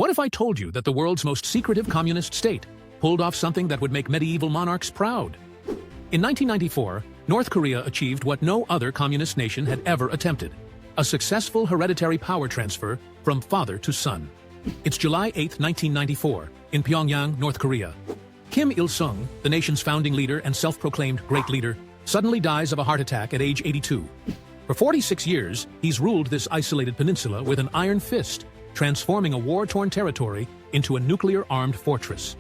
What if I told you that the world's most secretive communist state pulled off something that would make medieval monarchs proud? In 1994, North Korea achieved what no other communist nation had ever attempted: a successful hereditary power transfer from father to son. It's July 8, 1994, in Pyongyang, North Korea. Kim Il-sung, the nation's founding leader and self-proclaimed great leader, suddenly dies of a heart attack at age 82. For 46 years, he's ruled this isolated peninsula with an iron fist, transforming a war-torn territory into a nuclear-armed fortress.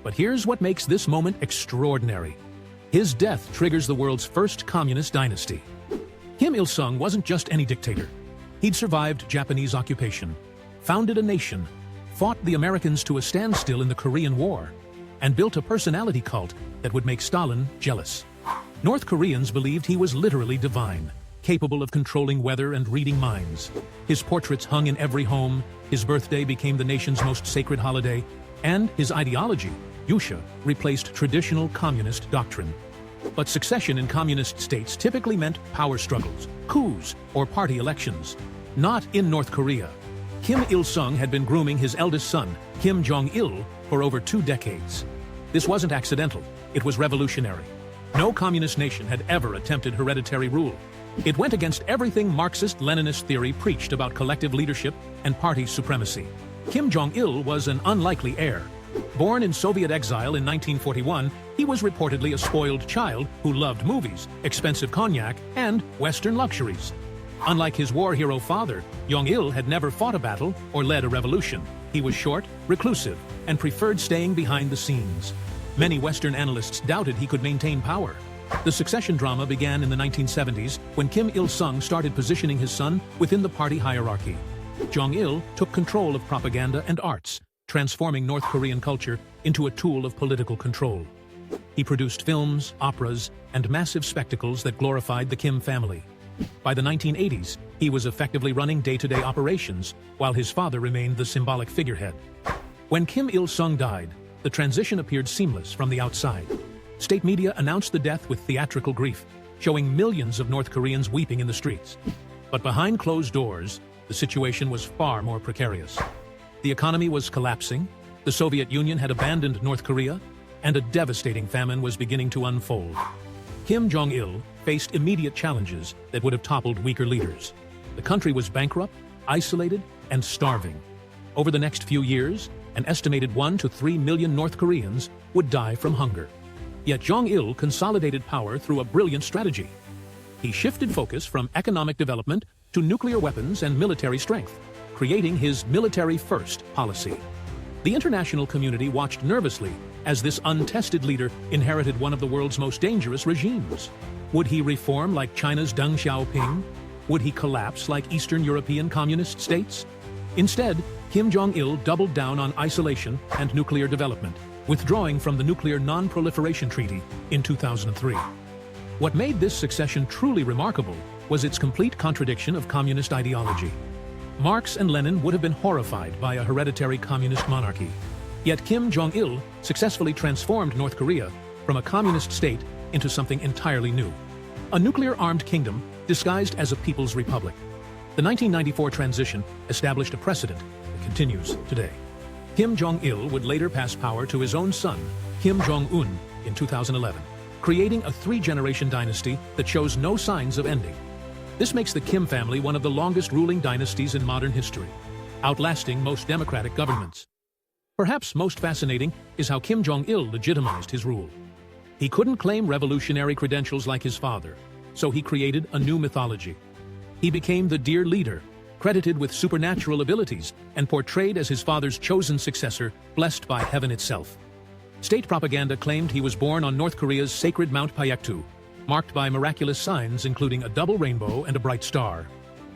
But here's what makes this moment extraordinary. His death triggers the world's first communist dynasty. Kim Il-sung wasn't just any dictator. He'd survived Japanese occupation, founded a nation, fought the Americans to a standstill in the Korean War, and built a personality cult that would make Stalin jealous. North Koreans believed he was literally divine, capable of controlling weather and reading minds. His portraits hung in every home, his birthday became the nation's most sacred holiday, and his ideology, Yusha, replaced traditional communist doctrine. But succession in communist states typically meant power struggles, coups, or party elections. Not in North Korea. Kim Il-sung had been grooming his eldest son, Kim Jong-il, for over 2 decades. This wasn't accidental, it was revolutionary. No communist nation had ever attempted hereditary rule. It went against everything Marxist-Leninist theory preached about collective leadership and party supremacy. Kim Jong-il was an unlikely heir. Born in Soviet exile in 1941, he was reportedly a spoiled child who loved movies, expensive cognac, and Western luxuries. Unlike his war hero father, Jong-il had never fought a battle or led a revolution. He was short, reclusive, and preferred staying behind the scenes. Many Western analysts doubted he could maintain power. The succession drama began in the 1970s when Kim Il-sung started positioning his son within the party hierarchy. Jong-il took control of propaganda and arts, transforming North Korean culture into a tool of political control. He produced films, operas, and massive spectacles that glorified the Kim family. By the 1980s, he was effectively running day-to-day operations, while his father remained the symbolic figurehead. When Kim Il-sung died, the transition appeared seamless from the outside. State media announced the death with theatrical grief, showing millions of North Koreans weeping in the streets. But behind closed doors, the situation was far more precarious. The economy was collapsing, the Soviet Union had abandoned North Korea, and a devastating famine was beginning to unfold. Kim Jong-il faced immediate challenges that would have toppled weaker leaders. The country was bankrupt, isolated, and starving. Over the next few years, an estimated 1 to 3 million North Koreans would die from hunger. Yet Jong-il consolidated power through a brilliant strategy. He shifted focus from economic development to nuclear weapons and military strength, creating his military-first policy. The international community watched nervously as this untested leader inherited one of the world's most dangerous regimes. Would he reform like China's Deng Xiaoping? Would he collapse like Eastern European communist states? Instead, Kim Jong-il doubled down on isolation and nuclear development, withdrawing from the Nuclear Non-Proliferation Treaty in 2003. What made this succession truly remarkable was its complete contradiction of communist ideology. Marx and Lenin would have been horrified by a hereditary communist monarchy. Yet Kim Jong-il successfully transformed North Korea from a communist state into something entirely new. A nuclear-armed kingdom disguised as a people's republic. The 1994 transition established a precedent that continues today. Kim Jong-il would later pass power to his own son, Kim Jong-un, in 2011, creating a 3-generation dynasty that shows no signs of ending. This makes the Kim family one of the longest ruling dynasties in modern history, outlasting most democratic governments. Perhaps most fascinating is how Kim Jong-il legitimized his rule. He couldn't claim revolutionary credentials like his father, so he created a new mythology. He became the dear leader, credited with supernatural abilities and portrayed as his father's chosen successor, blessed by heaven itself. State propaganda claimed he was born on North Korea's sacred Mount Paektu, marked by miraculous signs including a double rainbow and a bright star.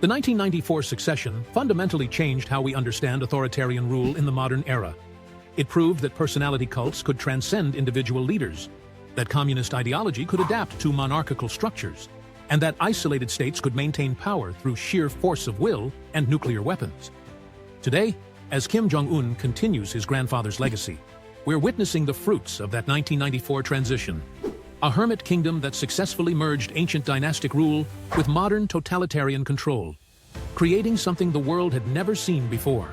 The 1994 succession fundamentally changed how we understand authoritarian rule in the modern era. It proved that personality cults could transcend individual leaders, that communist ideology could adapt to monarchical structures, and that isolated states could maintain power through sheer force of will and nuclear weapons. Today, as Kim Jong-un continues his grandfather's legacy, we're witnessing the fruits of that 1994 transition. A hermit kingdom that successfully merged ancient dynastic rule with modern totalitarian control, creating something the world had never seen before.